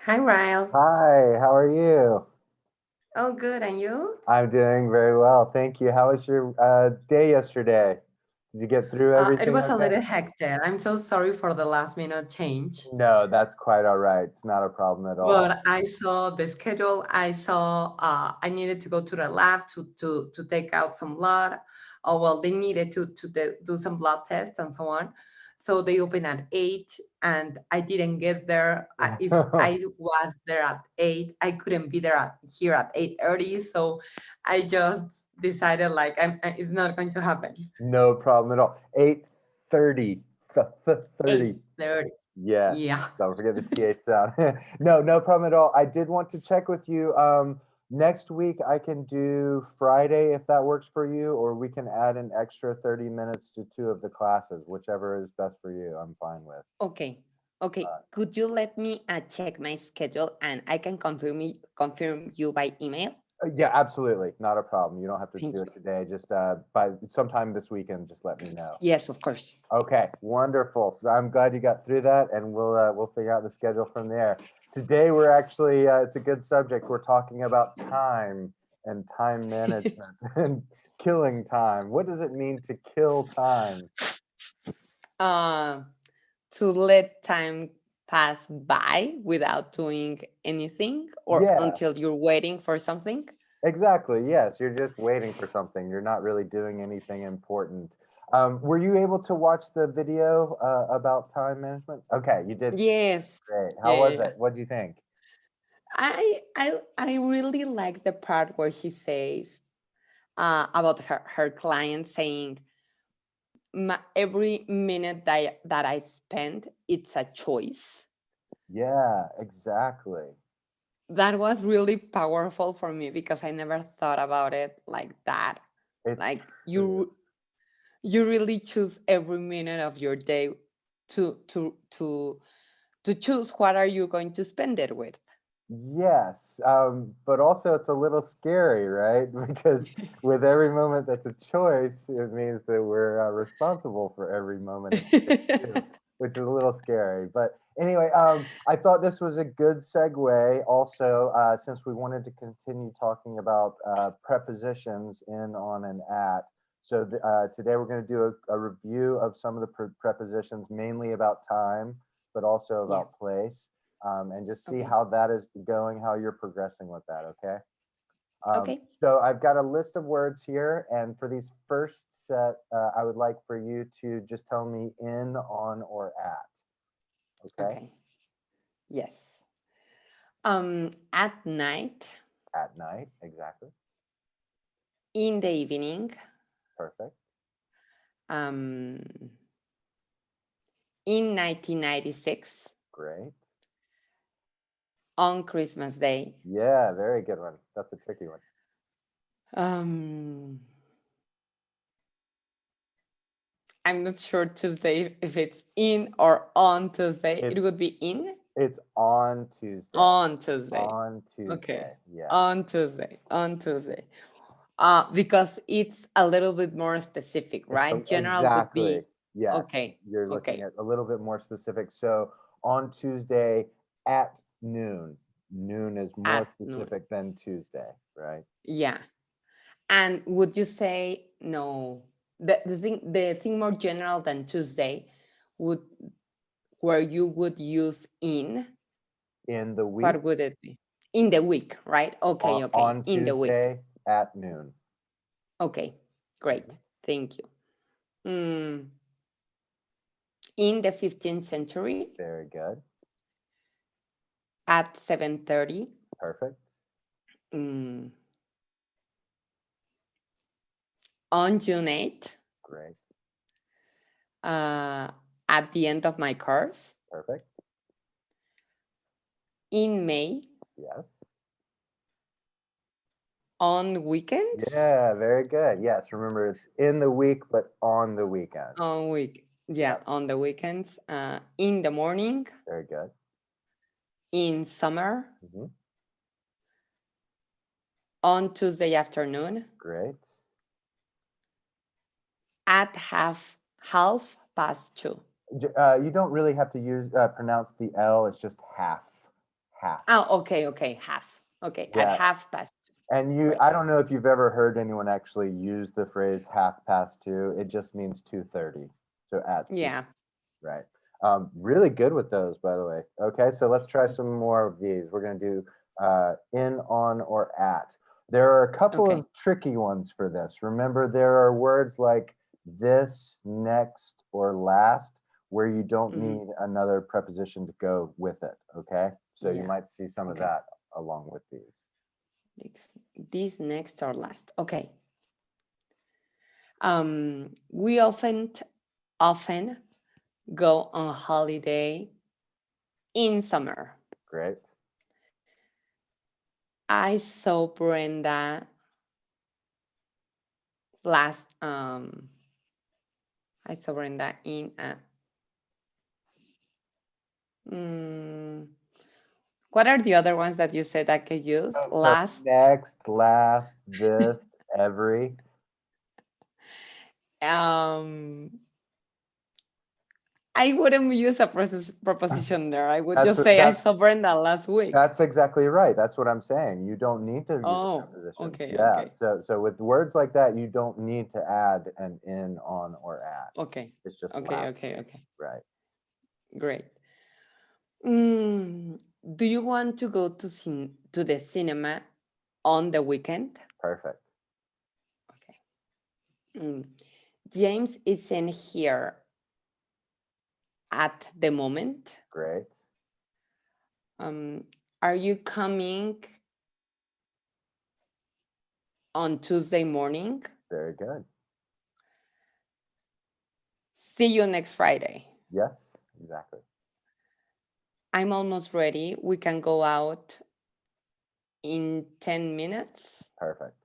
Hi, Ryle. Hi, how are you? Oh, good. And you? I'm doing very well, thank you. How was your day yesterday? Did you get through It everything was a okay? little hectic. I'm so sorry for the last minute change. No, that's quite all right. It's not a problem at all. But I saw the schedule. I saw I needed to go to the lab to take out some blood. Oh, well, they needed to do some blood tests and so on. So they open at 8, and I didn't get there. If I was there at 8, I couldn't be there here at 8:30. So I just decided like it's not going to happen. No problem at all. 8:30. 30. 8:30. Yes, Yeah. don't forget the TH sound. No problem at all. I did want to check with you. Next week I can do Friday if that works for you, or we can add an extra 30 minutes to two of the classes, whichever is best for you. I'm fine with. Okay. Okay. Could you let me check my schedule and I can confirm you by email? Yeah, absolutely. Not a problem. You don't have to Thank do you. it today. Just by sometime this weekend, just let me know. Yes, of course. Okay, wonderful. So I'm glad you got through that, and we'll figure out the schedule from there. Today we're actually it's a good subject. We're talking about time and time management and killing time. What does it mean to kill time? Uh, to let time pass by without doing anything or Yeah, until you're waiting for something. exactly. Yes, you're just waiting for something. You're not really doing anything important. Were you able to watch the video about time management? Okay, you did. Yes. Great. Yeah, How yeah, was yeah. it? What do you think? I really like the part where she says about her client saying every minute that I spend, it's a choice. Yeah, exactly. That was really powerful for me because I never thought about it like that. It's Like true. you really choose every minute of your day to to to to choose what are you going to spend it with. Yes, but also it's a little scary, right? Because with every moment that's a choice, it means that we're responsible for every moment of the day too, which is a little scary. But anyway, I thought this was a good segue also, since we wanted to continue talking about prepositions in, on, and at. So today we're going to do a review of some of the prepositions, mainly about time, but also Yeah. about place, and just see Okay. how that is going, how you're progressing with that. Okay. Okay. So I've got a list of words here, and for these first set, I would like for you to just tell me in, on, or at. Okay. Okay. Yes. At night, At night. Exactly. in the evening, Perfect. um, in 1996, Great. on Christmas Day. Yeah. Very good one. That's a tricky one. Um, I'm not sure Tuesday if it's in or on Tuesday. It It's would be in it's on Tuesday. on Tuesday. On Okay. Tuesday. Yes. On Tuesday. On Tuesday. Because it's a little bit more specific, right? General would Exactly. be Yes, okay. you're looking Okay. at a little bit more specific. So on Tuesday at noon. Noon is more At noon. specific than Tuesday, right? Yeah. And would you say no? The thing more general than Tuesday would where you would use in, In the what week would it be? In the week, right? Okay, okay. on In the week. Tuesday at noon. Okay, great. Mhm. Thank you. Mm, in the 15th century Very good. at 7:30. Perfect. Mm, on June 8th, Great. uh, at the end of my course. Perfect. In May, Yes. on weekends. Yeah, very good. Yes, remember it's in the week, but on the weekend. Yeah, Yep. on the weekends. In the morning, Very good. in summer, Hmm. on Tuesday afternoon, Great. at half past two. You don't really have to use pronounce the L. It's just half, half. Oh, okay, half. Okay, at Yeah. 2:30. And Great. I don't know if you've ever heard anyone actually use the phrase 2:30. It just means 2:30. So at 2, Yeah. right? Really good with those, by the way. Okay, so let's try some more of these. We're going to do in, on, or at. There are a couple Okay. of tricky ones for this. Remember, there are words like this, next, or last where you don't Hmm. need another preposition to go with it. Okay, so you Yeah. might see some of Okay. that along with these. This next or last. Okay. We often go on holiday in summer. Great. I saw Brenda last. I saw Brenda in a. Mm, what are the other ones that you said I could use? So Last. next, last, this, every. Um, I wouldn't use a preposition there. I would That's just say I that's saw Brenda last week. that's exactly right. That's what I'm saying. You don't need to use a Oh, preposition. okay, Yeah. okay, So with words like that, you don't need to add an in, on, or at. okay, It's just okay, lastly. okay, okay. Right. Great. Mm, do you want to go to the cinema on the weekend? Perfect. Okay. Mm, James isn't here at the moment. Great. Um, are you coming on Tuesday morning? Very good. See you next Friday. Yes, exactly. I'm almost ready. We can go out in 10 minutes. Perfect.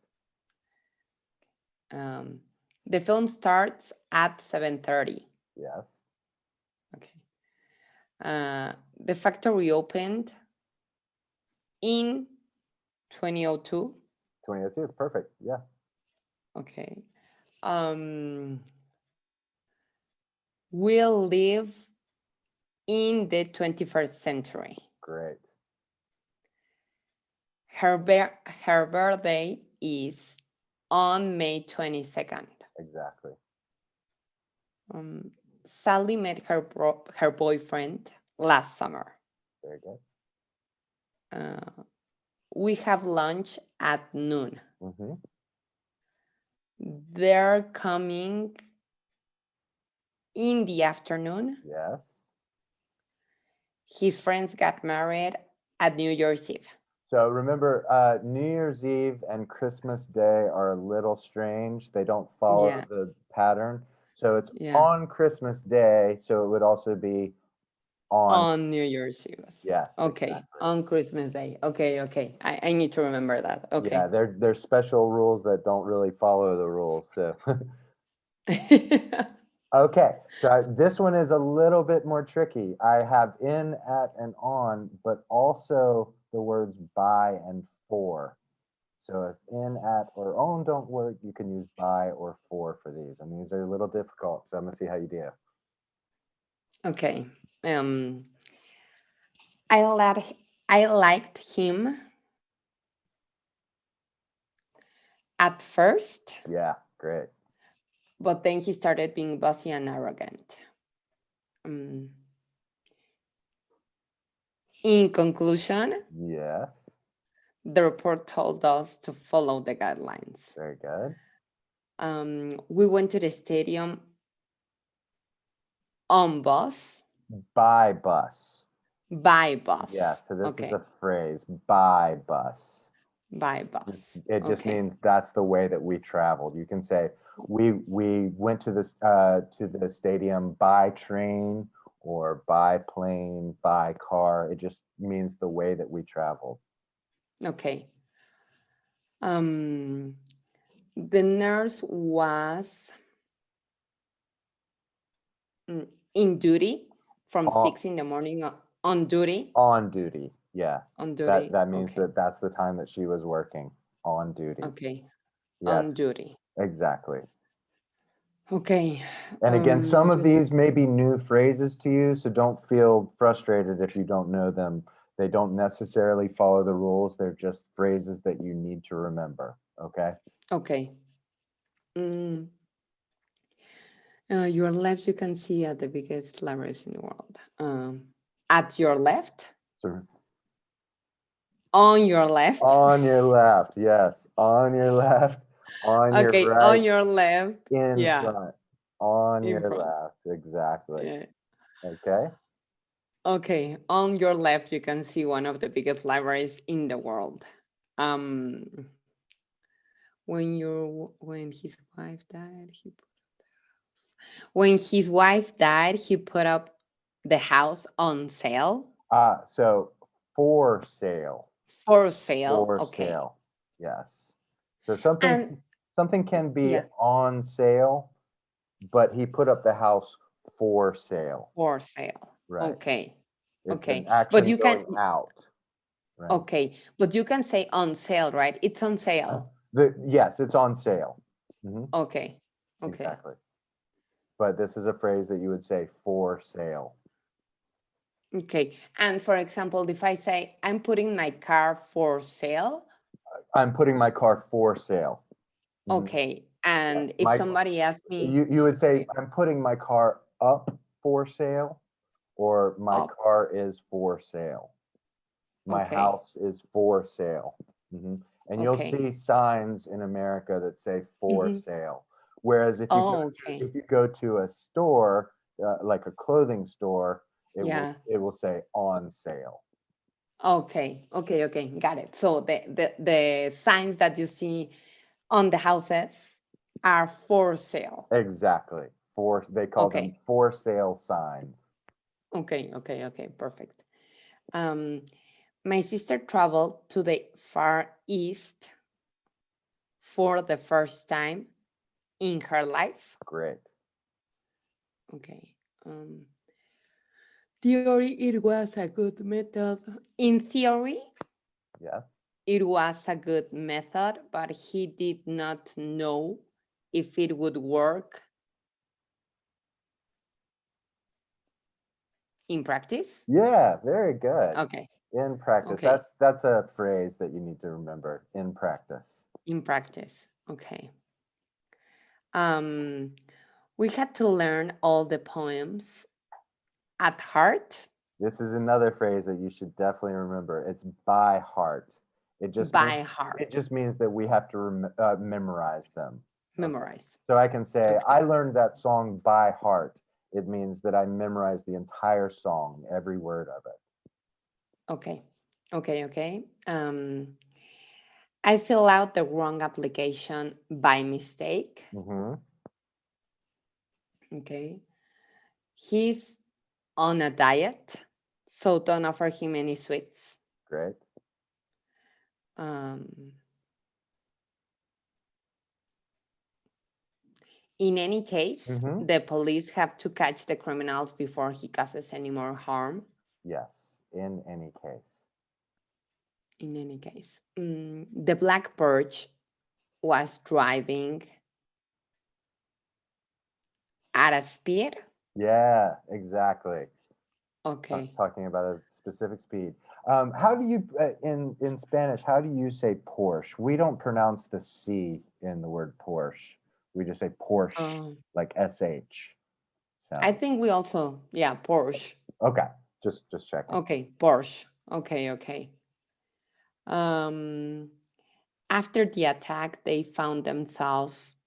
Um, the film starts at 7:30. Yes. Okay. The factory opened in 2002. 2002. Perfect. Yeah. Okay. Um, we'll live in the 21st century. Great. Her birthday is on May 22nd. Exactly. Sally met her boyfriend last summer. Very good. We have lunch at noon. Mm-hmm. They're coming in the afternoon. Yes. His friends got married at New Year's Eve. So remember, New Year's Eve and Christmas Day are a little strange. They don't follow Yeah, the pattern. So it's yeah. on Christmas Day. So it would also be on. On New Year's Eve. Yes, Okay, exactly. on Christmas Day. Okay, okay. I need to remember that. Yeah, Okay. there's special rules that don't really follow the rules. So okay, so this one is a little bit more tricky. I have in, at, and on, but also the words by and for. So if in, at, or on don't work, you can use by or for these. And these are a little difficult, so I'm gonna see how you do. Okay. I let I liked him at first, Yeah, great. but then he started being bossy and arrogant. Um, in conclusion, Yes, the report told us to follow the guidelines. very good. We went to the stadium on bus, By bus. by bus. Yeah, so this is Okay, a phrase, by bus. by bus. It just Okay, means that's the way that we traveled. You can say we went to this to the stadium by train or by plane, by car. It just means the way that we traveled. okay. The nurse was in duty from On, 6 in the morning on duty. on duty. Yeah. On That duty. that means Okay, that that's the time that she was working on duty. okay. On Yes, duty. exactly. Okay. And again, some of You, these may be new phrases to you, so don't feel frustrated if you don't know them. They don't necessarily follow the rules. They're just phrases that you need to remember. Okay. Okay. Mm, your left, you can see the biggest libraries in the world. At your left, So on your left. on your left, yes. On your left, on your Okay, on right, your left. in Yeah, front. On in your front. left, exactly. Yeah. Okay. Okay, on your left, you can see one of the biggest libraries in the world. Um, when his wife died, when his wife died, he put up the house on sale. So for sale. For sale. For Okay. sale. Yes. So something And something can be yeah, on sale, but he put up the house for sale. for sale. Right. Okay. It's an Okay. But action you going can, out. Right. okay. But you can say on sale, right? It's on sale. Yes, it's on sale. Mhm, Okay. Okay. exactly. But this is a phrase that you would say for sale. Okay. And for example, if I say, I'm putting my car for sale, I'm putting my car for sale. Mhm, okay. And yes. if somebody asks me, You would say okay, I'm putting my car up for sale, or my up, car is for sale. My okay, house is for sale. And you'll okay. see signs in America that say for Hmm. sale. Whereas Oh, okay. if you go to a store, like a clothing store, Yeah. it will say on sale. Okay. Okay. Okay. Got it. So the signs that you see on the houses are for sale. Exactly. They call them Okay. for sale signs. Okay. Okay. Okay. Perfect. Um, my sister traveled to the Far East for the first time in her life. Great. Okay. Theory, it was a good method. In theory, Yeah. it was a good method, but he did not know if it would work in practice. Yeah, very good. Okay. In practice. Okay. That's a phrase that you need to remember. In practice. In practice. Okay. Um, we had to learn all the poems at heart This is another phrase that you should definitely remember. It's by heart. by It heart. just means that we have to memorize them. Okay. Memorize. So I can say Okay. I learned that song by heart. It means that I memorized the entire song, every word of it. Okay. Okay. Okay. I fill out the wrong application by mistake. Hmm. Okay. He's on a diet, so don't offer him any sweets. Great. Um, in any case, Hmm. the police have to catch the criminals before he causes any more harm. Yes. In any case. In any case, the black birch was driving at a speed. Yeah, exactly. Okay. Talking about a specific speed. How do you in Spanish? How do you say Porsche? We don't pronounce the C in the word Porsche. We just say Porsche, Um, like SH I sound. think we also, yeah, Porsche. Okay, just checking. Okay, Porsche. Okay, okay. Um, after the attack, they found themselves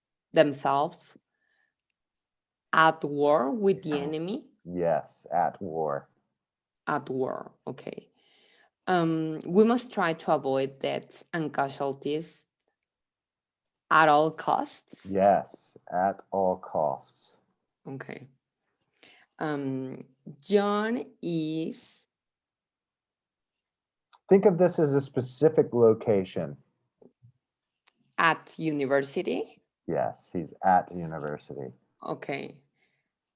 at war with the enemy. Yes, at war. At war. Okay. We must try to avoid deaths and casualties at all costs. Yes, at all costs. Okay. Um, John is Think of this as a specific location. at university. Yes, he's at university. Okay.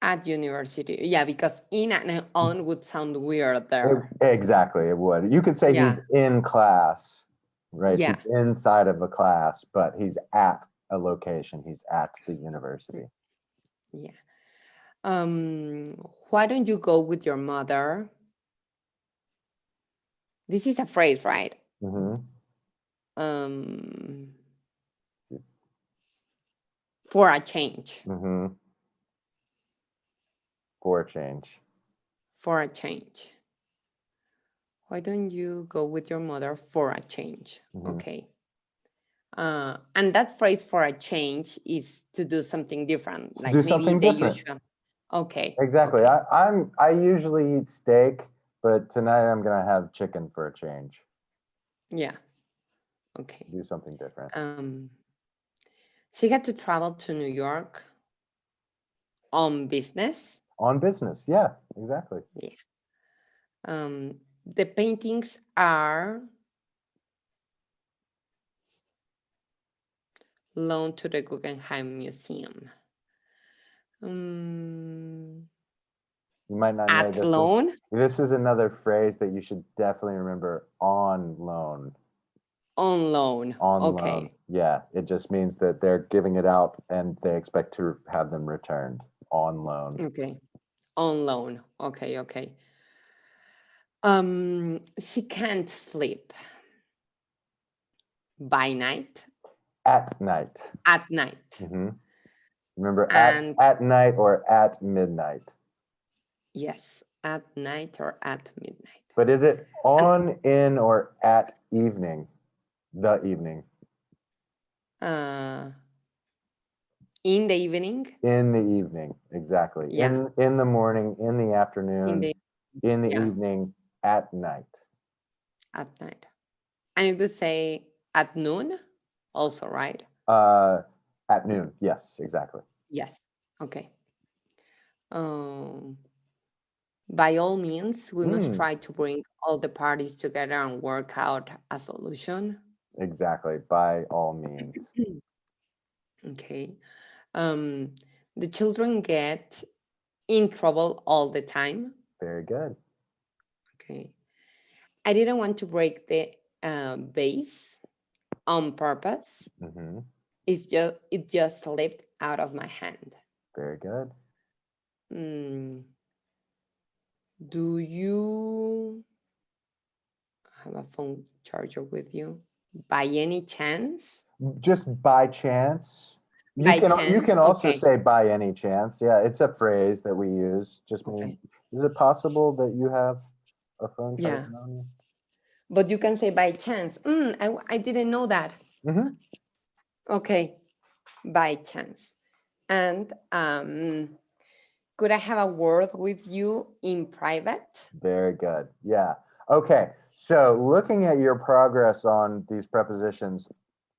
At university. Yeah, because in and on would sound weird there. Exactly, it would. You could say he's Yeah. in class, right? Yeah. He's inside of a class, but he's at a location. He's at the university. Yeah. Why don't you go with your mother This is a phrase, right? Mm-hmm. Um, for a change. Mm-hmm. For a change. For a change. Why don't you go with your mother for a change? Mm-hmm. Okay. And that phrase for a change is to do something different, Do like maybe something the different. usual. Okay. Exactly. Okay. I usually eat steak, but tonight I'm gonna have chicken for a change. Yeah. Okay. Do something different. She had to travel to New York on business. On business. Yeah, exactly. Yeah. The paintings are loaned to the Guggenheim Museum. You might not know At this one. loan? This is another phrase that you should definitely remember. On loan. On loan. On loan. Okay. Yeah, it just means that they're giving it out and they expect to have them returned. On loan. Okay. On loan. Okay. Okay. She can't sleep by night. At night. At night. Mm-hmm. Remember, And at night or at midnight. yes, at night or at midnight. But is it on, in, or at evening? The evening. In the evening. In the evening, exactly. Yeah. In the morning, in the In afternoon, the in the yeah, evening, at night. at night. And you could say at noon also, right? At noon. Yes, exactly. Yes. Okay. Um, by all means, we must try to bring all the parties together and work out a solution. Exactly. By all means. Okay. The children get in trouble all the time. Very good. Okay. I didn't want to break the vase on purpose. Mm-hmm. It just slipped out of my hand. Very good. Do you have a phone charger with you by any chance? Just by chance. By You chance? can also Okay. say by any chance. Yeah, it's a phrase that we use. Just mean, Okay. is it possible that you have a phone Yeah. charger on you? But you can say by chance. I didn't know that. Mm-hmm. Okay. By chance. And could I have a word with you in private? Very good. Yeah. Okay. So looking at your progress on these prepositions,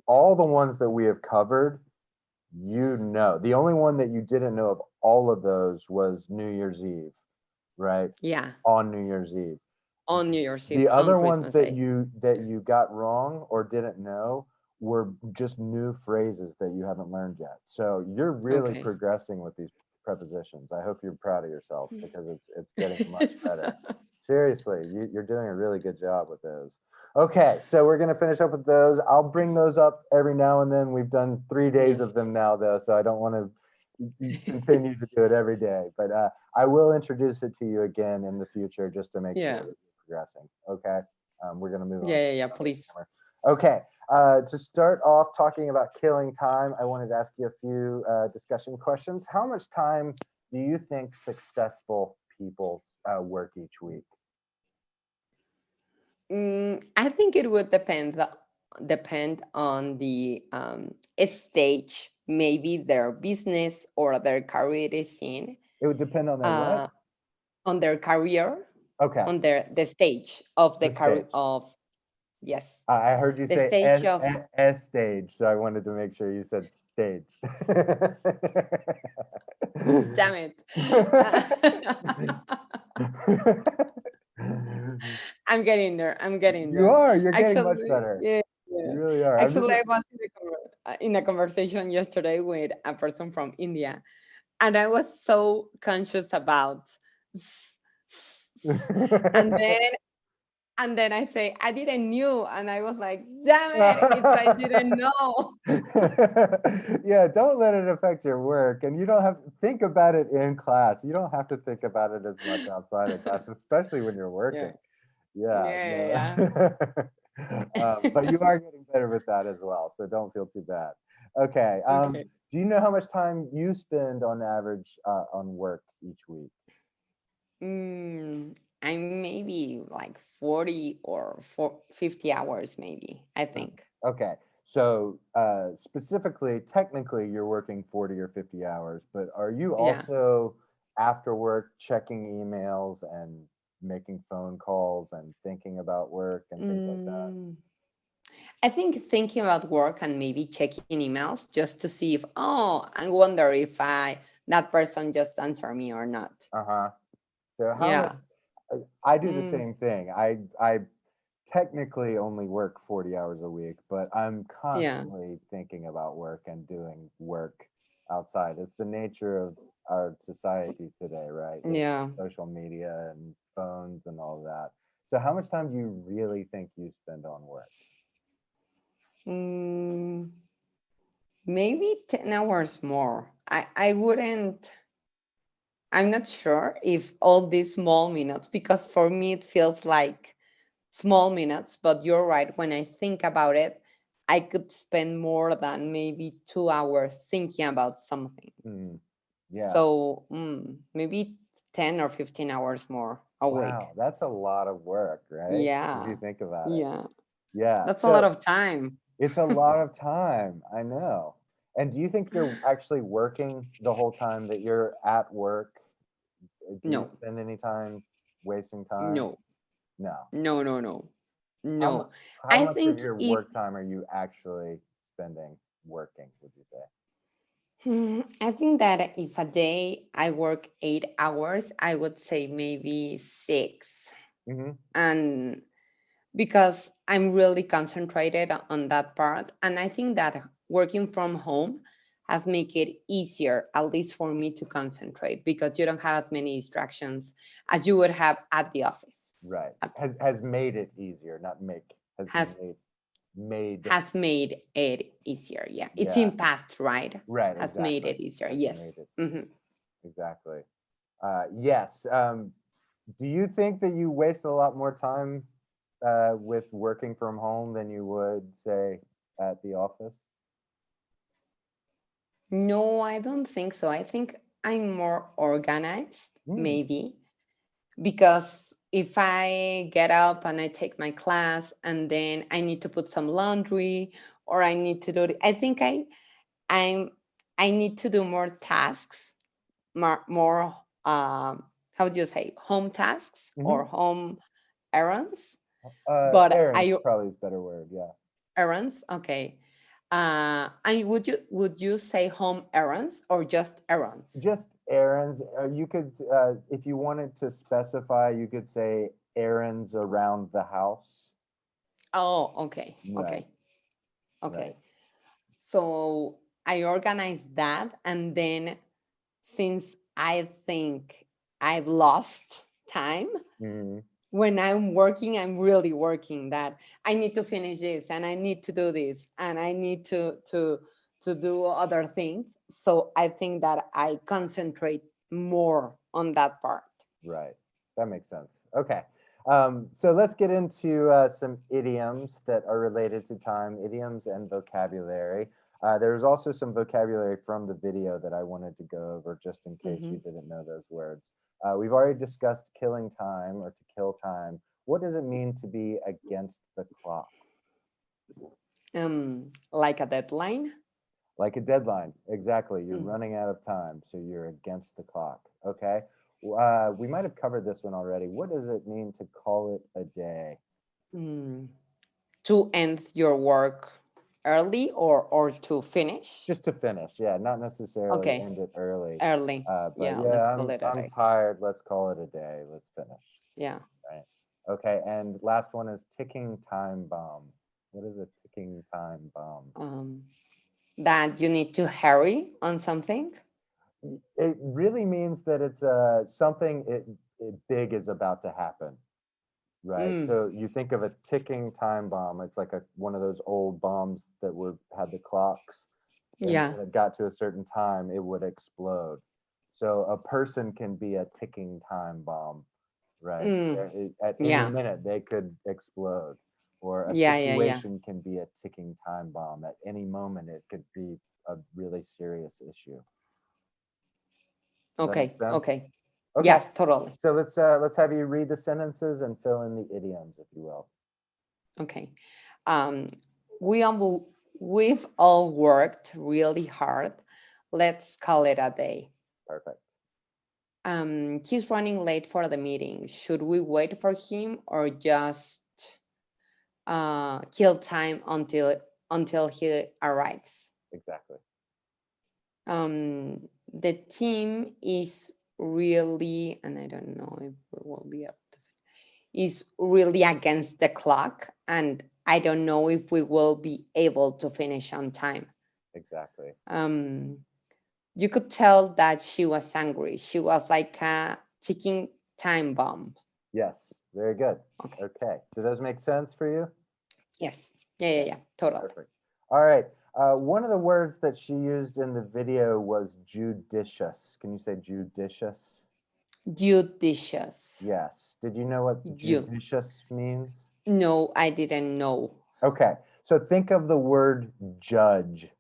all the ones that we have covered, you know. The only one that you didn't know of all of those was New Year's Eve, right? Yeah. On New Year's Eve. On New Year's Eve, The on other ones Christmas Day. that you got wrong or didn't know were just new phrases that you haven't learned yet. So you're really Okay. progressing with these prepositions. I hope you're proud of yourself because it's getting much better. Seriously, you're doing a really good job with those. Okay, so we're gonna finish up with those. I'll bring those up every now and then. We've done 3 days Yes. of them now, though, so I don't want to continue to do it every day. But I will introduce it to you again in the future just to make sure Yeah. that you're progressing. Okay, we're gonna move on. Yeah. Please. Okay, to start off talking about killing time, I wanted to ask you a few discussion questions. How much time do you think successful people work each week? I think it would depend on the stage, maybe their business or their career is in. It would depend on their what? On their career, Okay, on the stage of the the career stage. of yes, I heard you the say stage of S stage, so I wanted to make sure you said stage. damn it. I'm getting there. I'm getting You there. are. You're getting much Actually, better. yeah. You really are. I'm just. Actually, I was in a conversation yesterday with a person from India, and I was so conscious about, and then I say I didn't knew, and I was like, damn it, it's I didn't know. Yeah, don't let it affect your work, and you don't have to think about it in class. You don't have to think about it as much outside of class, especially when you're working. Yeah. Yeah, Yeah, no. But you are getting better with that as well, so don't feel too bad. Okay. yeah. Okay. Do you know how much time you spend on average on work each week? Mm, I'm maybe like 40 or 50 hours, maybe, I Uh, think. Okay. So specifically, technically, you're working 40 or 50 hours, but are you Yeah. also after work checking emails and making phone calls and thinking about work and things like that? Mm, I think thinking about work and maybe checking emails just to see if, oh, I wonder if that person just answered me or not. Uh-huh. So how much Yeah. I do the Mm, same thing. I technically only work 40 hours a week, but I'm yeah. constantly thinking about work and doing work outside. It's the nature of our society today, right? With Yeah. social media and phones and all that. So how much time do you really think you spend on work? Mm, maybe 10 hours more. I wouldn't, I'm not sure if all these small minutes, because for me it feels like small minutes, but you're right. When I think about it, I could spend more than maybe 2 hours thinking about something. Mm, yeah. So maybe 10 or 15 hours more a week. Wow, that's a lot of work, right? If you Yeah. think about it. Yeah. Yeah. That's a lot So of time. it's a lot of time. I know. And do you think you're actually working the whole time that you're at work? Do you No, spend any time wasting time? no, No. no, no, no, How much no. how I much of think your if work time are you actually spending working, would you say? I think that if a day I work 8 hours, I would say maybe six. Hmm. And because I'm really concentrated on that part. And I think that working from home has made it easier, at least for me, to concentrate because you don't have as many distractions as you would have at the office. Right. At- Has made it easier, not make. Has Has made has made it easier. Yeah, it's yeah. in past, right? Right, Has made exactly. it easier. Has Yes. made it Hmm. exactly. Yes. Do you think that you waste a lot more time with working from home than you would say at the office? No, I don't think so. I think I'm more organized, Mm, maybe, because if I get up and I take my class and then I need to put some laundry or I need to do I think I'm I need to do more tasks, more how do you say, home tasks or hmm. home errands. But Errands I probably is a better word. Yeah. errands, okay. And would you say home errands or just errands? Just errands. You could, if you wanted to specify, you could say errands around the house. Oh, okay, Right, okay, right. okay. So I organize that, and then since I think I've lost time Hmm. when I'm working, I'm really working that I need to finish this and I need to do this and I need to do other things. So I think that I concentrate more on that part. Right. That makes sense. Okay. So let's get into some idioms that are related to time, idioms and vocabulary. There's also some vocabulary from the video that I wanted to go over just in case Hmm. you didn't know those words. We've already discussed killing time or to kill time. What does it mean to be against the clock? Like a deadline. Like a deadline. Exactly. You're Mm. running out of time, so you're against the clock. Okay. We might have covered this one already. What does it mean to call it a day? Mm. To end your work early or to finish. Just to finish. Yeah, not necessarily Okay, end it early. early. But Yeah, let's yeah, call it a I'm day. tired. Let's call it a day. Let's finish. Yeah. Right. Okay. And last one is ticking time bomb. What is a ticking time bomb? um, that you need to hurry on something. It really means that it's something big is about to happen. Right. Mm, So you think of a ticking time bomb. It's like a one of those old bombs that were had the clocks, and yeah. when it got to a certain time, it would explode. So a person can be a ticking time bomb, right? Mm, At any yeah. minute, they could explode, or a Yeah, yeah, yeah. situation can be a ticking time bomb. At any moment, it could be a really serious issue. Does that make Okay, sense? okay. Okay, Yeah, totally. so let's have you read the sentences and fill in the idioms, if you will. Okay. Um, we've all worked really hard. Let's call it a day. Perfect. He's running late for the meeting. Should we wait for him or just kill time until he arrives? Exactly. The team is really, and I don't know if it will be up to, is really against the clock, and I don't know if we will be able to finish on time. Exactly. Um, you could tell that she was angry. She was like a ticking time bomb. Yes. Very good. Okay. Okay. Do those make sense for you? Yes. Yeah, yeah, Okay. yeah. Totally. Perfect. All right. One of the words that she used in the video was judicious. Can you say judicious? Judicious. Yes. Did you know what You. judicious means? No, I didn't know. Okay. So think of the word judge,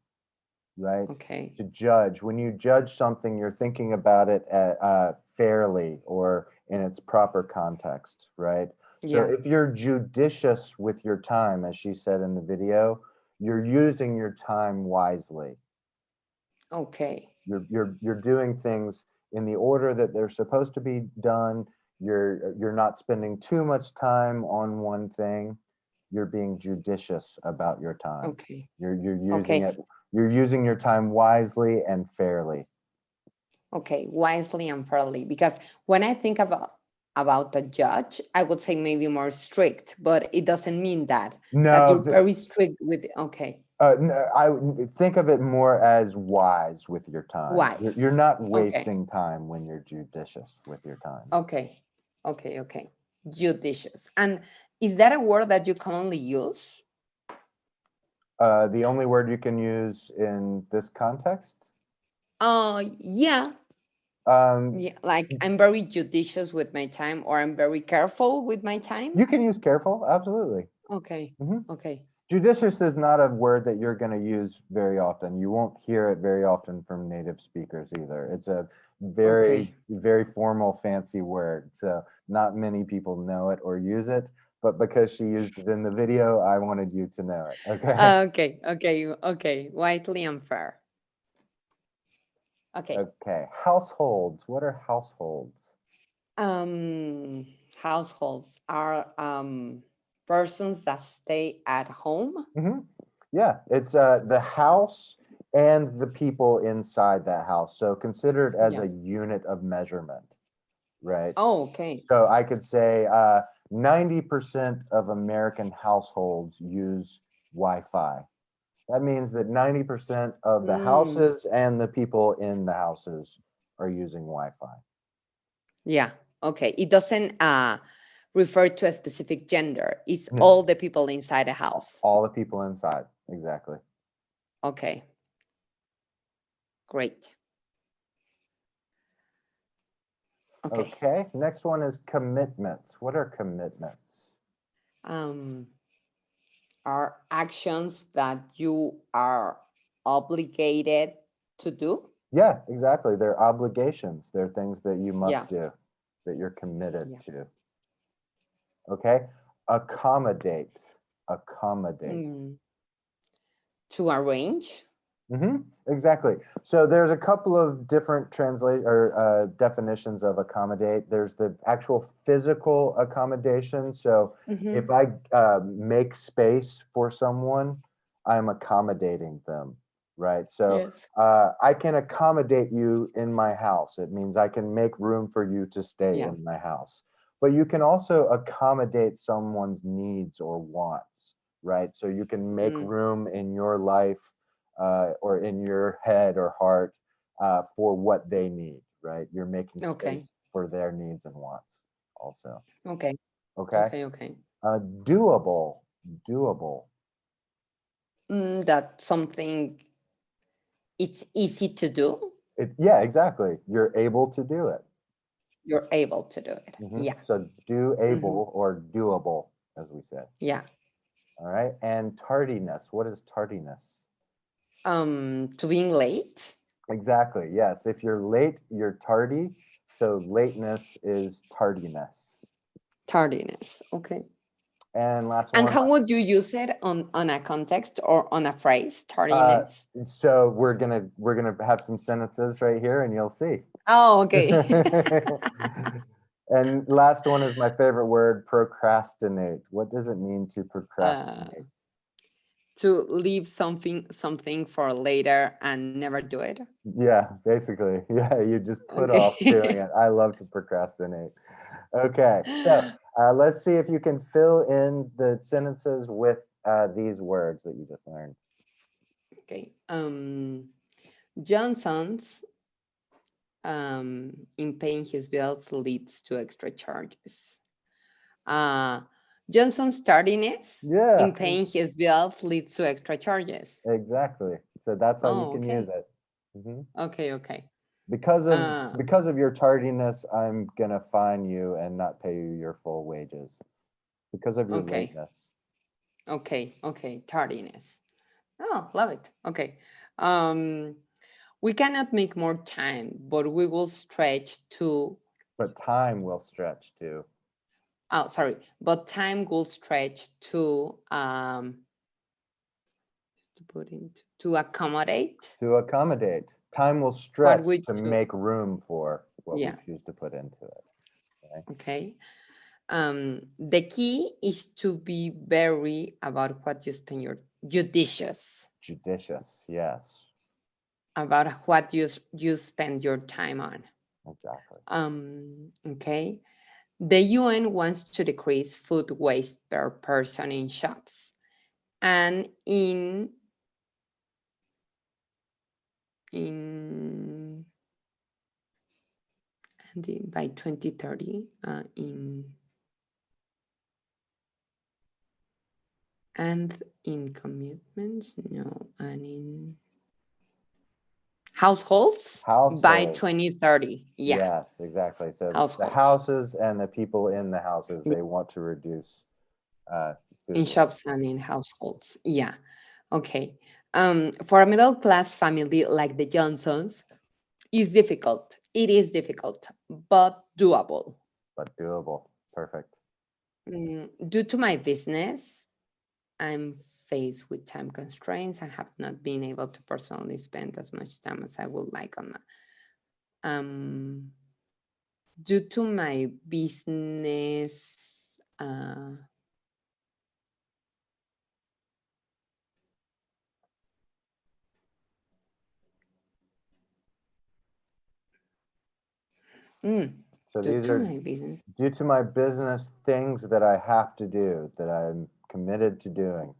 right? Okay. To judge. When you judge something, you're thinking about it fairly or in its proper context, right? So Yeah. if you're judicious with your time, as she said in the video, you're using your time wisely. Okay. You're doing things in the order that they're supposed to be done. You're not spending too much time on one thing. You're being judicious about your time. Okay. You're using Okay. it. You're using your time wisely and fairly. Okay. Wisely and fairly. Because when I think about a judge, I would say maybe more strict, but it doesn't mean that No, you're very strict with. Okay. I would think of it more as wise with your time. Wise. You're not Okay. wasting time when you're judicious with your time. Okay. Okay. Okay. Judicious. And is that a word that you commonly use? The only word you can use in this context. Yeah. Um, Yeah. Like I'm very judicious with my time, or I'm very careful with my time. you can use careful, absolutely. Okay. hmm Okay. Judicious is not a word that you're going to use very often. You won't hear it very often from native speakers either. It's a very, Okay. very formal, fancy word. So not many people know it or use it. But because she used it in the video, I wanted you to know it. Okay. Okay. Okay. Okay. Widely unfair. Okay. Okay. Households. What are households? Um, households are persons that stay at home. hmm Yeah, it's the house and the people inside that house. So consider it as Yeah. a unit of measurement, right? Oh, okay. So I could say 90% of American households use Wi-Fi. That means that 90% of the Mm, houses and the people in the houses are using Wi-Fi. yeah. Okay. It doesn't refer to a specific gender. It's No, all the people inside the house. all the people inside. Exactly. Okay. Great. Okay. Okay. Next one is commitments. What are commitments? Um, are actions that you are obligated to do? Yeah, exactly. They're obligations. They're things that you Yeah. must do, that you're committed Yeah. to. Okay. Accommodate. Accommodate. Mm, to arrange? Exactly. So there's a couple of different translate or definitions of accommodate. There's the actual physical accommodation. So if Mm-hmm. I make space for someone, I'm accommodating them, right? So Yes. I can accommodate you in my house. It means I can make room for you to stay Yeah. in my house. But you can also accommodate someone's needs or wants, right? So you can make Mm, room in your life or in your head or heart for what they need, right? You're making okay. space for their needs and wants also. Okay. Okay. Okay. Okay. Doable, doable. That's something it's easy to do. Yeah, exactly. You're able to do it. You're able to do it. Yeah. So Hmm. doable or doable, as we said. Yeah. All right. And tardiness. What is tardiness? To being late. Exactly. Yes. If you're late, you're tardy. So lateness is tardiness. Tardiness. Okay. And last And one. how would you use it on a context or on a phrase? Uh, Tardiness. so we're gonna have some sentences right here, and you'll see. Oh, okay. And last one is my favorite word, procrastinate. What does it mean to uh, procrastinate? to leave something for later and never do it. Yeah, basically. Yeah, you just put off doing Okay. it. I love to procrastinate. Okay, so let's see if you can fill in the sentences with these words that you just learned. Okay. Johnson's in paying his bills leads to extra charges. Uh, Johnson's tardiness Yeah, in paying his bills leads to extra charges. exactly. So that's how you Oh, can use okay. it. Hmm Okay, okay. Because of Uh, because of your tardiness, I'm gonna fine you and not pay you your full wages because of your okay, lateness. okay. Tardiness. Oh, love it. Okay. Um, we cannot make more time, but we will stretch to, But time will stretch too. oh, sorry, but time will stretch to put into, to accommodate To accommodate. Time will what stretch we to choose. make room for what we Yeah, choose to put into it. Okay. okay. The key is to be very about what you spend your judicious Judicious. Yes. about what you spend your time on. Exactly. Okay. The UN wants to decrease food waste per person in shops, and in by 2030, in commitments, no, and in households by Household. 2030. Yeah, Yes, exactly. So it's the households houses and the people in the houses, they want to reduce uh, in food waste. shops and in households. Yeah. Okay. For a middle class family like the Johnsons, is difficult. It is difficult, but doable. But doable. Perfect. Due to my business, I'm faced with time constraints and have not been able to personally spend as much time as I would like on um due to my business. uh mm, So Due these to are my business, due to my business things that I have to do, that I'm committed to doing.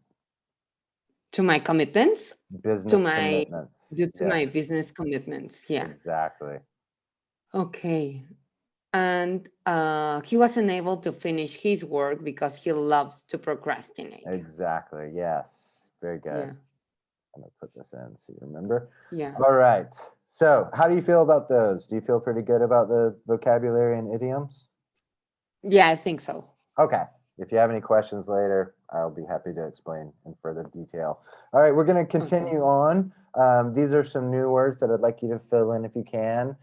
to my commitments, to Business my commitments. due to Yeah, my business commitments. Yeah. exactly. Okay. And he wasn't able to finish his work because he loves to procrastinate. Exactly. Yes. Very good. Yeah. I'm gonna put this in so you remember. Yeah. All right. So, how do you feel about those? Do you feel pretty good about the vocabulary and idioms? Yeah, I think so. Okay. If you have any questions later, I'll be happy to explain in further detail. All right, we're going to Okay. continue on. These are some new words that I'd like you to fill in if you can.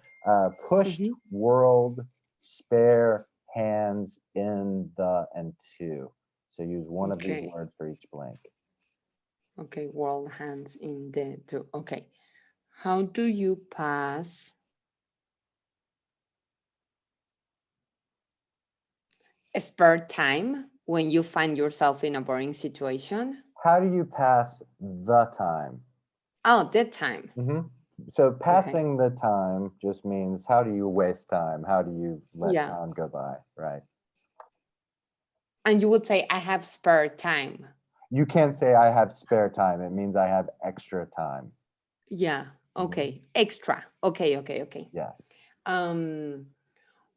Pushed, Hmm. world, spare, hands, in, the, and to. So use one of these Okay. words for each blank. Okay. World hands in the two. Okay. How do you pass spare time when you find yourself in a boring situation? How do you pass the time? Oh, that time. hmm So Okay. passing the time just means how do you waste time? How do you let Yeah. time go by, right? And you would say, I have spare time. You can't say I have spare time. It means I have extra time. Yeah. Mhm. Okay. Extra. Okay. Yes, Um,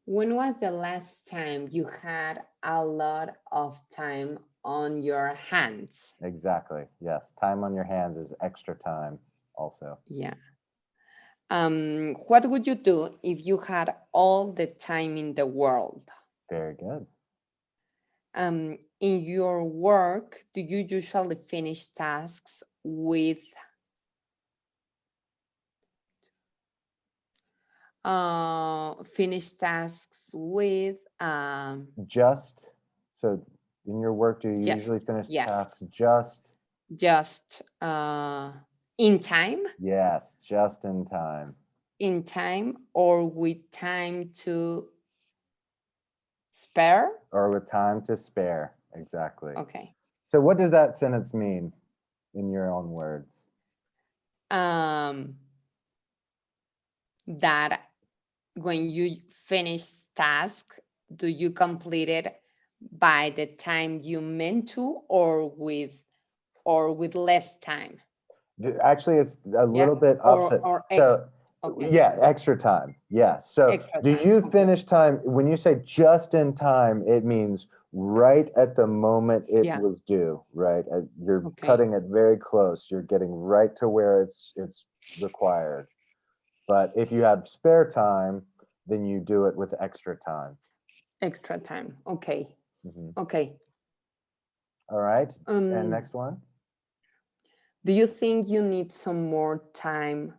when was the last time you had a lot of time on your hands? exactly. Yes, time on your hands is extra time also. Yeah. What would you do if you had all the time in the world? Very good. In your work, do you usually finish tasks with Just. So in your work, do you just usually finish yes, tasks just? just in time, Yes, just in time. or with time to spare? Or with time to spare. Exactly. Okay. So what does that sentence mean in your own words? Um, that when you finish task, do you complete it by the time you meant to, or with less time? Actually, it's a Yeah, little bit or opposite. X. So, Okay, yeah, extra time. Yes. So, extra do time. you Okay. finish time when you say just in time? It means right at the moment it Yeah. was due. Right, you're Okay. cutting it very close. You're getting right to where it's required. But if you have spare time, then you do it with extra time. Extra time. Okay. Mhm. Okay. All right. And Um, next one. do you think you need some more time?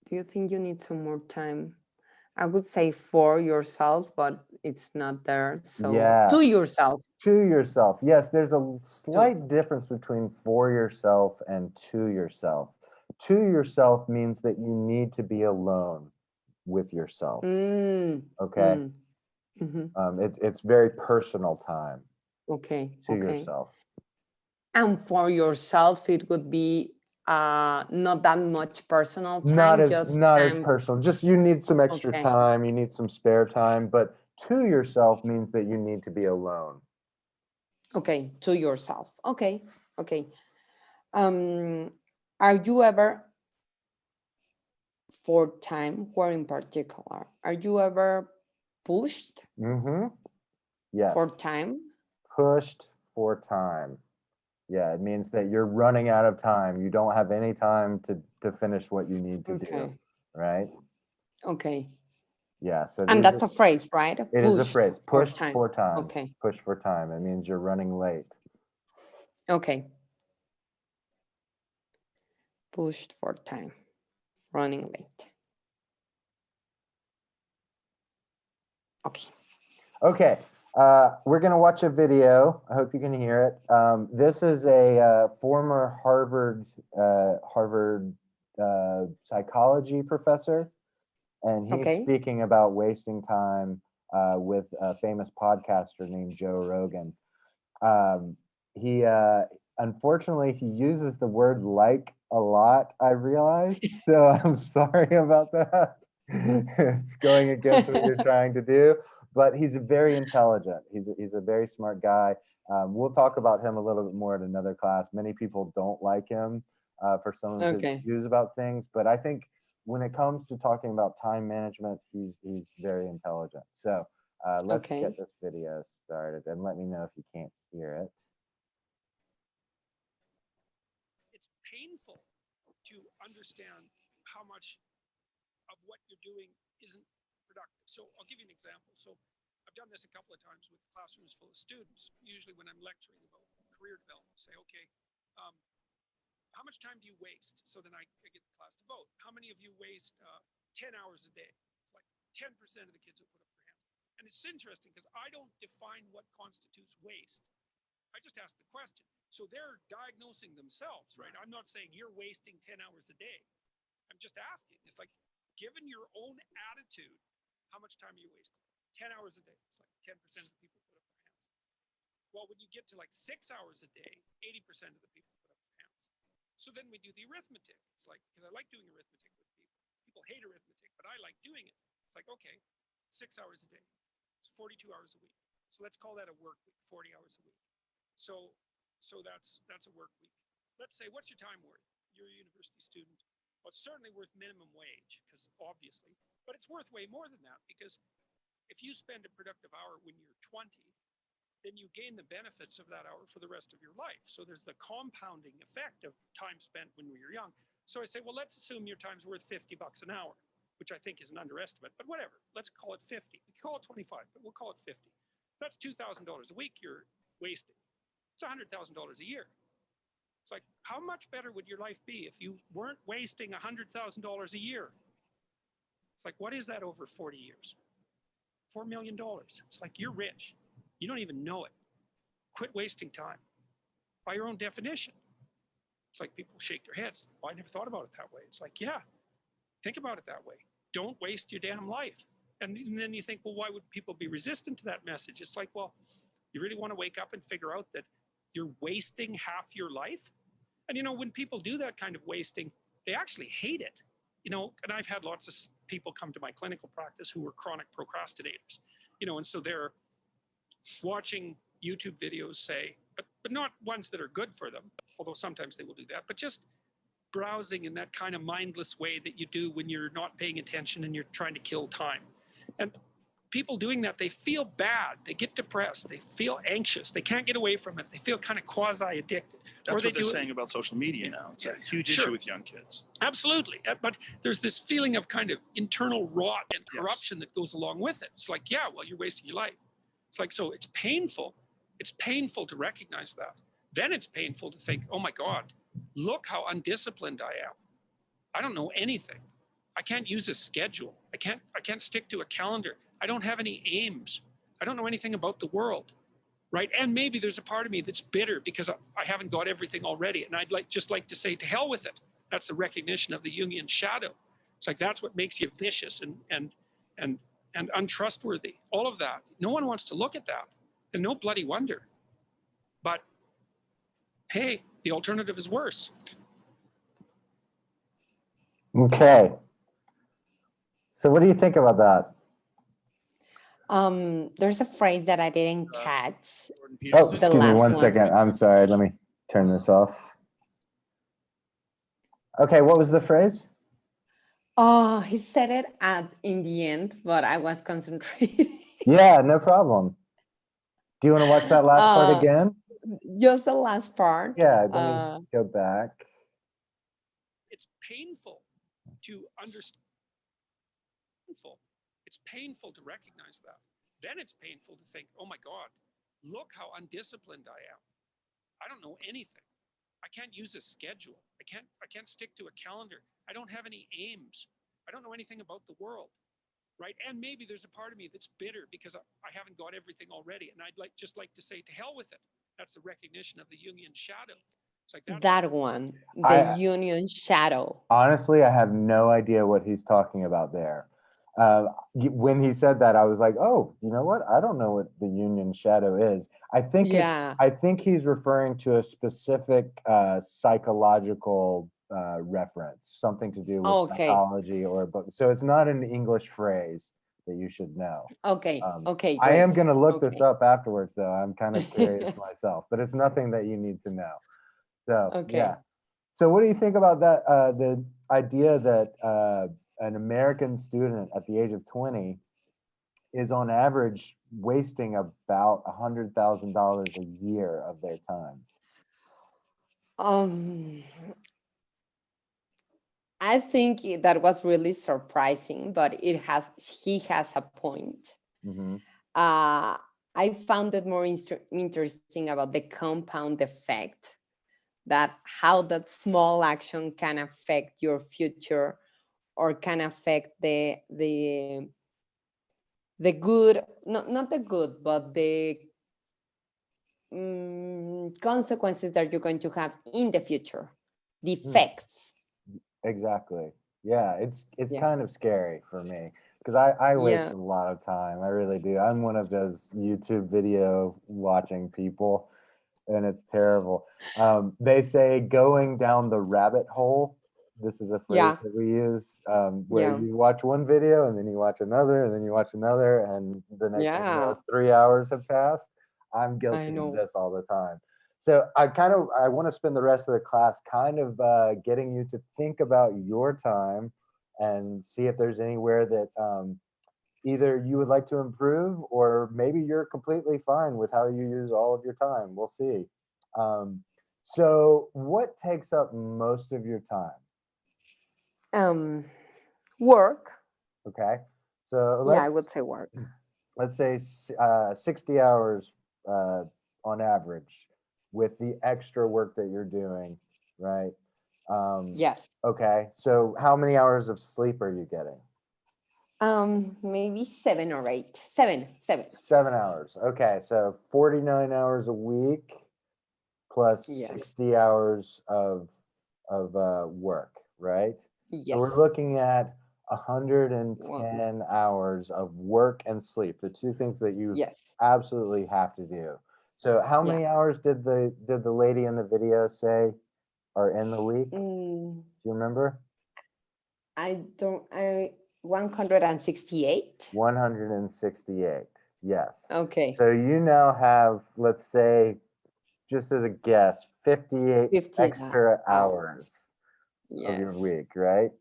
Do you think you need some more time? I would say for yourself, but it's not there. So to Yes. yourself. To yourself. Yes, there's a To. slight difference between for yourself and to yourself. To yourself means that you need to be alone with yourself. Mm, Okay. mm, mhm. It's very personal time Okay. to Okay. yourself. And for yourself, it would be not that much personal Not time, as just not as time. personal. Just you need some extra Okay. time. You need some spare time. But to yourself means that you need to be alone. Okay. To yourself. Okay. Okay. Um, are you ever for time, or in particular, are you ever pushed Mm-hmm. for Yes. time? Pushed for time. Yeah, it means that you're running out of time. You don't have any time to finish what you need to do, Okay. right? Okay. Yeah, so And these that's are, a phrase, right? it is a Pushed phrase, for pushed time. for time. Okay. Push for time. It means you're running late. Okay. Pushed for time. Running late. Okay. Okay, we're gonna watch a video. I hope you can hear it. This is a former Harvard psychology professor, and he's Okay. speaking about wasting time with a famous podcaster named Joe Rogan. He unfortunately he uses the word like a lot, I realized. So I'm sorry about that. It's going against what you're trying to do, but he's very intelligent. He's a very smart guy. We'll talk about him a little bit more at another class. Many people don't like him for some of his Okay. views about things, but I think when it comes to talking about time management, he's very intelligent. So let's Okay. get this video started and let me know if you can't hear it. It's painful to understand how much of what you're doing isn't productive. So I'll give you an example. So I've done this a couple of times with classrooms full of students. Usually when I'm lecturing about career development, say, okay, um, how much time do you waste? So then I get the class to vote. How many of you waste 10 hours a day? It's like 10% of the kids will put up their hands. And it's interesting because I don't define what constitutes waste. I just ask the question. So they're diagnosing themselves, right? I'm not saying you're wasting 10 hours a day. I'm just asking. It's like, given your own attitude, how much time are you wasting? 10 hours a day. It's like 10% of the people put up their hands. Well, when you get to like 6 hours a day, 80% of the people put up their hands. So then we do the arithmetic. It's like, because I like doing arithmetic with people. People hate arithmetic, but I like doing it. It's like, okay, 6 hours a day. It's 42 hours a week. So let's call that a work week, 40 hours a week. So that's a work week. Let's say, what's your time worth? You're a university student. Well, it's certainly worth minimum wage, because obviously, but it's worth way more than that, because if you spend a productive hour when you're 20, then you gain the benefits of that hour for the rest of your life. So there's the compounding effect of time spent when we were young. So I say, well, let's assume your time's worth $50 an hour, which I think is an underestimate, but whatever. Let's call it 50. We call it 25, but we'll call it 50. That's $2,000 a week you're wasting. It's $100,000 a year. It's like, how much better would your life be if you weren't wasting $100,000 a year? It's like, what is that over 40 years? $4 million. It's like, you're rich. You don't even know it. Quit wasting time. By your own definition. It's like people shake their heads. Oh, I never thought about it that way. It's like, yeah, think about it that way. Don't waste your damn life. And then you think, well, why would people be resistant to that message? It's like, well, you really want to wake up and figure out that you're wasting half your life? And, you know, when people do that kind of wasting, they actually hate it. You know, and I've had lots of people come to my clinical practice who were chronic procrastinators, you know, and so they're watching YouTube videos, say, but not ones that are good for them, although sometimes they will do that, but just browsing in that kind of mindless way that you do when you're not paying attention and you're trying to kill time. And people doing that, they feel bad, they get depressed, they feel anxious, they can't get away from it, they feel kind of quasi-addicted. That's what they're saying about social media now. It's a huge issue with young kids. Absolutely. But there's this feeling of kind of internal rot and corruption that goes along with it. It's like, yeah, well, you're wasting your life. It's like, so it's painful. It's painful to recognize that. Then it's painful to think, oh my God, look how undisciplined I am. I don't know anything. I can't use a schedule. I can't stick to a calendar. I don't have any aims. I don't know anything about the world, right? And maybe there's a part of me that's bitter because I haven't got everything already. And I'd just like to say, to hell with it. That's the recognition of the Jungian shadow. It's like, that's what makes you vicious and untrustworthy. All of that. No one wants to look at that. And no bloody wonder. But hey, the alternative is worse. Okay. So what do you think about that? There's a phrase that I didn't catch. Oh, excuse me last one one. second. I'm sorry. Let me turn this off. Okay, what was the phrase? Oh, he said it in the end, but I was concentrating. Yeah, no problem. Do you want to watch that last part again? Just the last part. Yeah, let me go back. It's painful to understand. It's painful to recognize that. Then it's painful to think, oh my God, look how undisciplined I am. I don't know anything. I can't use a schedule. I can't stick to a calendar. I don't have any aims. I don't know anything about the world, right? And maybe there's a part of me that's bitter because I haven't got everything already. And I'd just like to say, to hell with it. That's the recognition of the Jungian shadow. It's like that one, the Jungian shadow. Honestly, I have no idea what he's talking about there. When he said that, I was like, oh, you know what? I don't know what the Jungian shadow is. I think he's referring to a specific psychological reference, something to do with psychology or a book. So it's not an English phrase that you should know. Okay. Okay. I am going to look this up afterwards, though. I'm kind of curious myself, but it's nothing that you need to know. So yeah. So what do you think about that? The idea that an American student at the age of 20 is on average wasting about $100,000 a year of their time. I think that was really surprising, but he has a point. Mm-hmm. I found it more interesting about the compound effect, that how that small action can affect your future or can affect the good, not the good, but the consequences that you're going to have in the future, the effects. Exactly. Yeah, it's kind of scary for me because I waste a lot of time. I really do. I'm one of those YouTube video watching people, and it's terrible. They say going down the rabbit hole. This is a phrase that we use where you watch one video and then you watch another and then you watch another, and the next thing you know, 3 hours have passed. I'm guilty of this all the time. So I want to spend the rest of the class kind of getting you to think about your time and see if there's anywhere that either you would like to improve or maybe you're completely fine with how you use all of your time. We'll see. So what takes up most of your time? Um, Work. Okay. So Yeah, I would say work. let's say 60 hours on average with the extra work that you're doing, right? Um, Yes. okay. So how many hours of sleep are you getting? Maybe 7 or 8. Seven. 7 hours. Okay. So 49 hours a week plus Yes. 60 hours of work, right? So Yes. we're looking at Well, 110 hours of work and sleep, the two things that you yes. absolutely have to do. So how Yeah. many hours did the lady in the video say are in the week? Do Mm, you remember? I don't. I 168. 168. Yes. Okay. So you now have, let's say, just as a guess, 58 15 extra hours. hours of Yes. your week, right?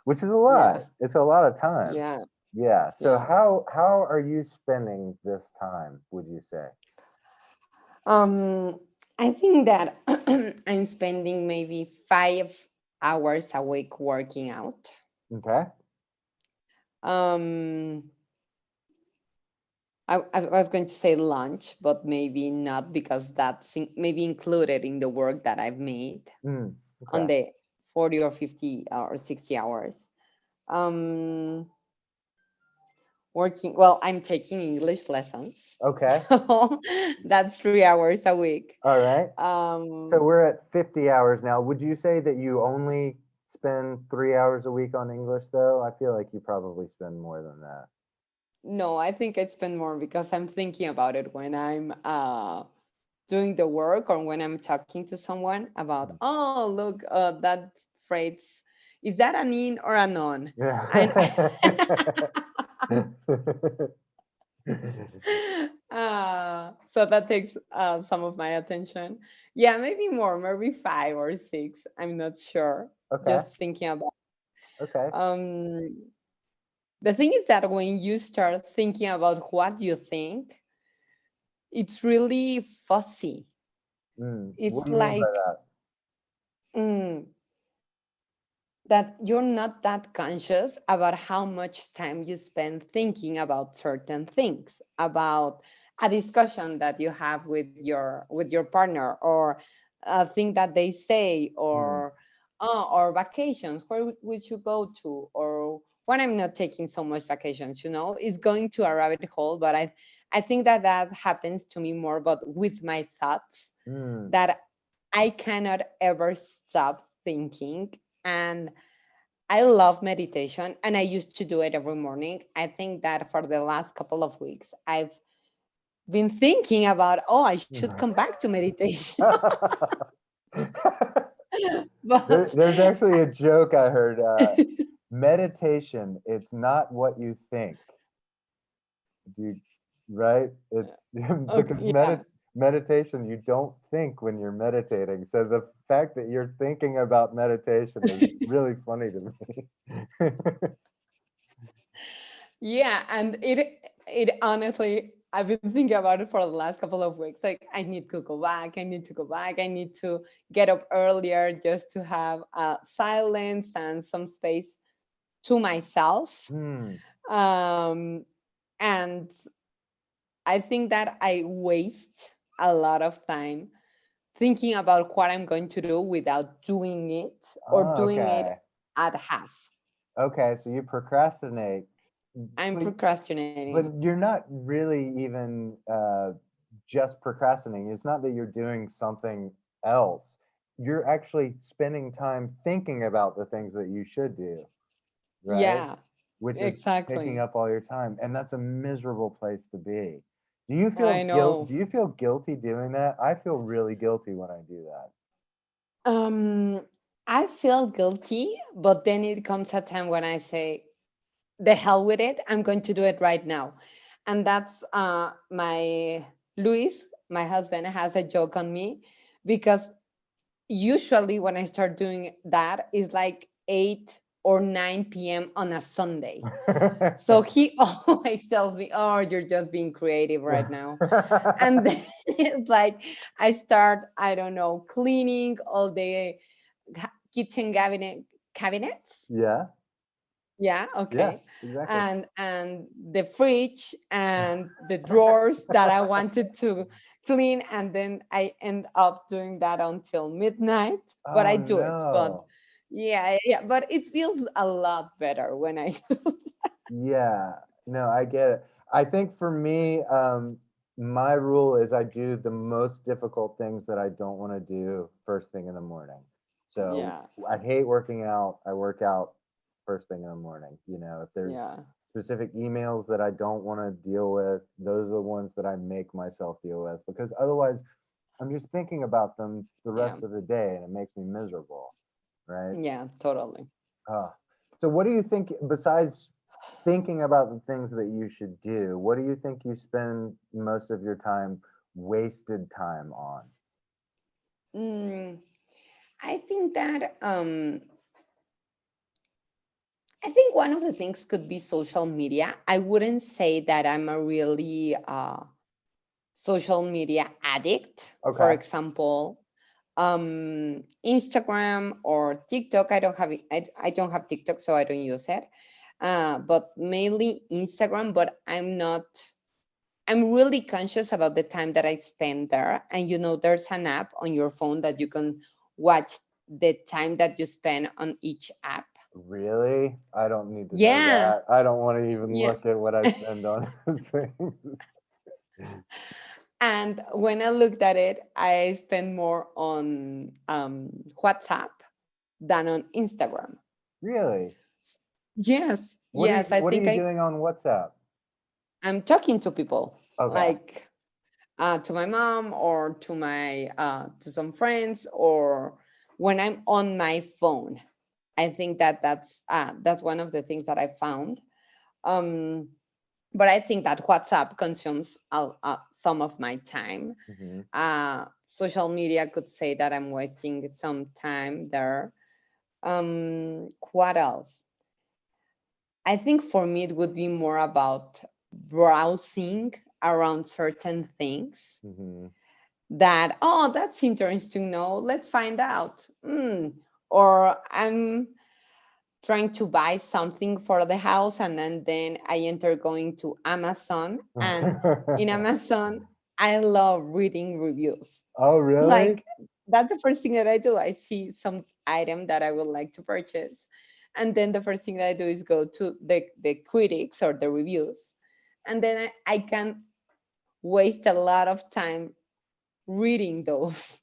Which is a Yeah. lot. It's a lot of time. Yeah. Yeah. So Yeah. how are you spending this time, would you say? Um, I think that I'm spending maybe 5 hours a week working out. Okay. Um, I was going to say lunch, but maybe not because that's maybe included in the work that I've made Mm, on okay. the 40 or 50 or 60 hours. Um, Working, well, I'm taking English lessons. Okay. So that's 3 hours a week. All right. So Um, we're at 50 hours now. Would you say that you only spend 3 hours a week on English, though? I feel like you probably spend more than that. no, I think I spend more because I'm thinking about it when I'm doing the work or when I'm talking to someone about, Mm. oh, look, that phrase, is that an in or a non? And Yeah. so that takes some of my attention. Yeah, maybe more, maybe 5 or 6. I'm not sure. Okay. Just thinking about. Okay. Um, the thing is that when you start thinking about what you think, it's really fussy. What It's do you mean by like that? mm, that you're not that conscious about how much time you spend thinking about certain things, about a discussion that you have with your partner, or a thing that they say, Mm, or vacations where we should go to, or when I'm not taking so much vacations, it's going to a rabbit hole. But I think that that happens to me more, but with my thoughts, mm. that I cannot ever stop thinking. And I love meditation and I used to do it every morning. I think that for the last couple of weeks, I've been thinking about, oh, I should come back to meditation. But There's actually a joke I heard. Meditation, it's not what you think. You right? It's okay, because yeah. meditation, you don't think when you're meditating. So the fact that you're thinking about meditation is really funny to me. Yeah, and it honestly, I've been thinking about it for the last couple of weeks. Like, I need to go back. I need to go back. I need to get up earlier just to have silence and some space to myself. Hmm. Um, and I think that I waste a lot of time thinking about what I'm going to do without doing it, or Oh, doing it okay. at half. Okay, so you procrastinate, I'm but procrastinating. but you're not really even just procrastinating. It's not that you're doing something else. You're actually spending time thinking about the things that you should do, right? Yeah, Which is taking exactly. up all your time, and that's a miserable place to be. Do you feel I know. guilty doing that? I feel really guilty when I do that. Um, I feel guilty, but then it comes a time when I say, the hell with it. I'm going to do it right now. And that's my Luis, my husband, has a joke on me because usually when I start doing that, it's like 8 or 9 p.m. on a Sunday. So he always tells me, oh, you're just being creative right now. And then it's like I start, I don't know, cleaning all the kitchen cabinet cabinets. Yeah. Yeah, Yeah. okay. Exactly. And the fridge and the drawers that I wanted to clean, and then I end up doing that until midnight. But I Oh do it. But no. yeah, yeah. But it feels a lot better when I do. Yeah, no, I get it. I think for me, my rule is I do the most difficult things that I don't want to do first thing in the morning. So Yeah, I hate working out. I work out first thing in the morning. You know, if there's yeah, specific emails that I don't want to deal with, those are the ones that I make myself deal with because otherwise I'm just thinking about them the yeah, rest of the day and it makes me miserable, right? yeah, totally. Uh, so what do you think besides thinking about the things that you should do, what do you think you spend most of your time wasted time on? Mm, I think that I think one of the things could be social media. I wouldn't say that I'm a really social media addict. For Okay. example, Instagram or TikTok. I don't have it. I don't have TikTok, so I don't use it. But mainly Instagram. But I'm not. I'm really conscious about the time that I spend there. And there's an app on your phone that you can watch the time that you spend on each app. Really? I don't need to know Yeah, that. I don't want to even yeah. look at what I spend on things. And when I looked at it, I spend more on WhatsApp than on Instagram. Really? Yes, yes. I What are think you doing on WhatsApp? I'm talking to people, Okay. like to my mom or to some friends, or when I'm on my phone. I think that's one of the things that I found. Um, but I think that WhatsApp consumes some of my time. Hmm. Social media could say that I'm wasting some time there. What else? I think for me it would be more about browsing around certain things Hmm. that, oh, that's interesting. No, let's find out. Or I'm trying to buy something for the house, and then I enter going to Amazon, and in Amazon I love reading reviews. Oh, really? Like, that's the first thing that I do. I see some item that I would like to purchase, and then the first thing that I do is go to the critics or the reviews, and then I can waste a lot of time reading those.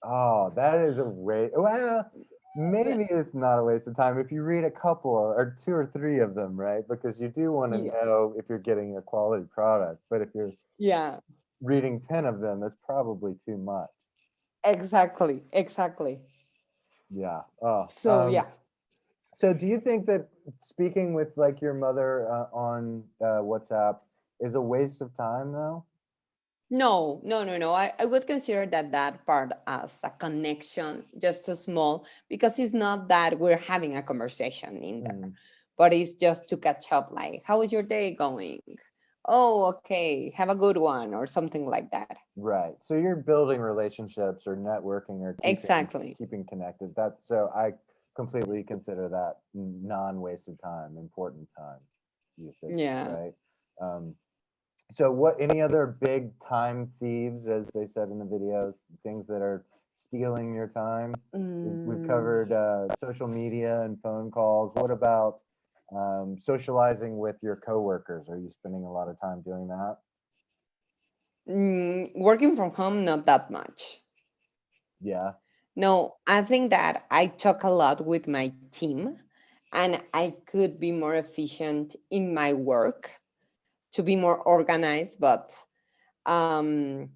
Oh, that is a waste. Well, maybe it's not a waste of time if you read a couple or two or three of them, right? Because you do want to Yeah, know if you're getting a quality product. But if you're yeah, reading 10 of them, that's probably too much. exactly, exactly. Yeah. Oh, So yeah. so do you think that speaking with like your mother on WhatsApp is a waste of time though? No, no, no, no. I would consider that part as a connection, just so small, because it's not that we're having a conversation in there, Mm, but it's just to catch up. Like, how is your day going? Oh, okay. Have a good one, or something like that. right. So you're building relationships or networking or Exactly. keeping connected. That's so I completely consider that non-wasted time, important time usage, Yeah. right? Um, so what any other big time thieves, as they said in the video, things that are stealing your time? We've Mm, covered social media and phone calls. What about socializing with your coworkers? Are you spending a lot of time doing that? working from home, not that much. Yeah. No, I think that I talk a lot with my team, and I could be more efficient in my work to be more organized, but um,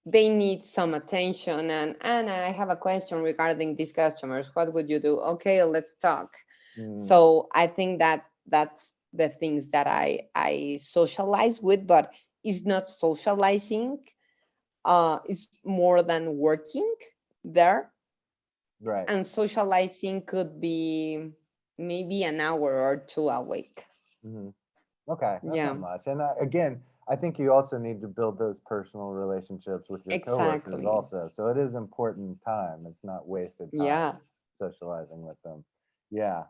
they need some attention. And I have a question regarding these customers. What would you do? Okay, let's talk. Mm, So I think that that's the things that I socialize with, but it's not socializing. It's more than working there. right. And socializing could be maybe an hour or two a week. Hmm. Okay, that's not Yeah, much. And again, I think you also need to build those personal relationships with your coworkers exactly. also. So it is important time. It's not wasted time Yeah. socializing with them. Yeah.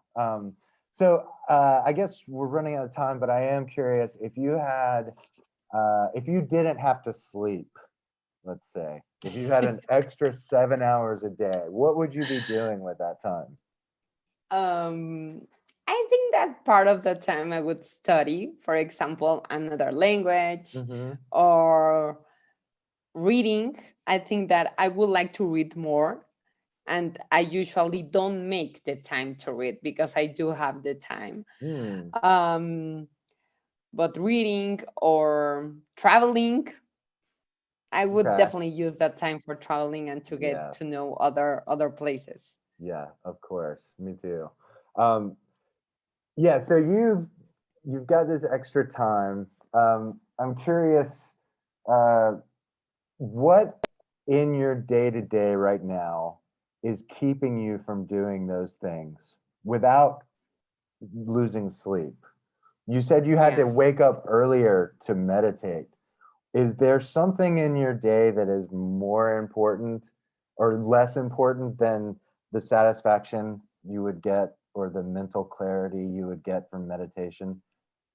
So I guess we're running out of time, but I am curious if you had, if you didn't have to sleep, let's say, if you had an extra 7 hours a day, what would you be doing with that time? I think that part of the time I would study, for example, another language Mm-hmm. or reading. I think that I would like to read more, and I usually don't make the time to read because I do have the time. Hmm. Um, but reading or traveling, I would Okay. definitely use that time for traveling and to get Yeah. to know other places. Yeah. Of course. Me too. Um, yeah. So you've got this extra time. I'm curious. Uh, what in your day to day right now is keeping you from doing those things without losing sleep? You said you had to Yeah. wake up earlier to meditate. Is there something in your day that is more important or less important than the satisfaction you would get or the mental clarity you would get from meditation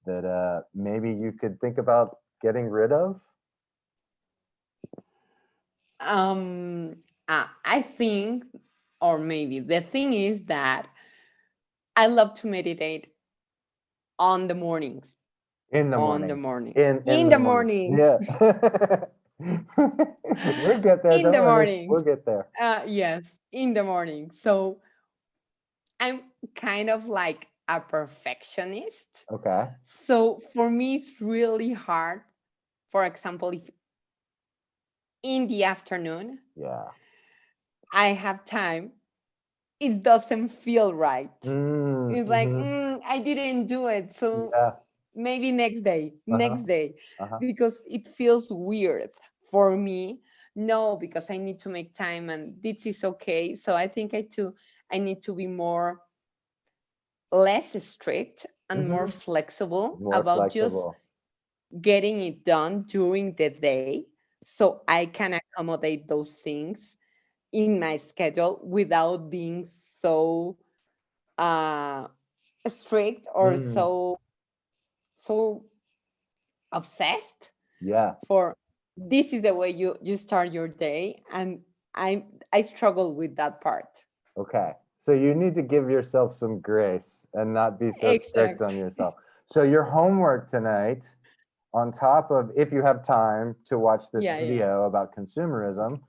that maybe you could think about getting rid of? Um, I think, or maybe the thing is that I love to meditate on the mornings. In the On the mornings. mornings. In In the the mornings. mornings. Yeah. We'll get there. In Don't the worry. We'll mornings. get there. Yes, in the morning. So I'm kind of like a perfectionist. Okay. So for me, it's really hard. For example, if in the afternoon Yeah. I have time, it doesn't feel right. It's like, Mm-hmm. I didn't do it. So Yeah. maybe next day, Uh-huh. next day, Uh-huh. because it feels weird for me. No, because I need to make time and this is okay. So I think I need to be more less strict and more Mm-hmm. flexible More about just flexible. getting it done during the day so I can accommodate those things in my schedule without being so uh strict or Mm. so obsessed Yeah. for this is the way you start your day, and I struggle with that part. Okay. So you need to give yourself some grace and not be so strict on Exactly. yourself. So your homework tonight, on top of if you have time to watch this Yeah. video about consumerism,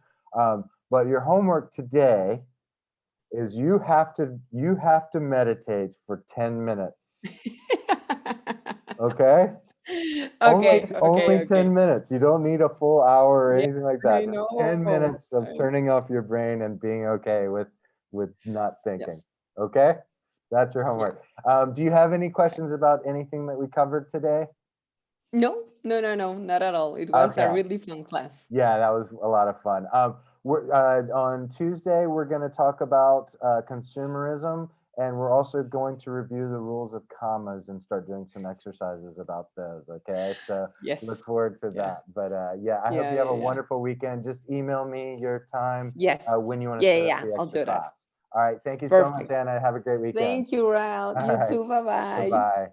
but your homework today is you have to meditate for 10 minutes. Okay? Only Okay, only okay, 10 okay. minutes. You don't need a full hour or Yeah, anything like I that. Just 10 know. minutes of turning off your brain and being okay with not Yes. thinking. Okay? That's your Yeah. homework. Do you have any questions about anything that we covered today? No, not at all. It was a Okay. really fun class. Yeah, that was a lot of fun. We're on Tuesday. We're going to talk about consumerism, and we're also going to review the rules of commas and start doing some exercises about those. Okay, so Yes. look forward to Yeah. that. But yeah, I hope you have a Yeah. wonderful weekend. Just email me your time Yes. when you want to set up the I'll extra do that. class. All right, thank you so much, Perfect. Anna. Have a great weekend. Thank you, Raul. All You right, too. Bye bye bye. bye.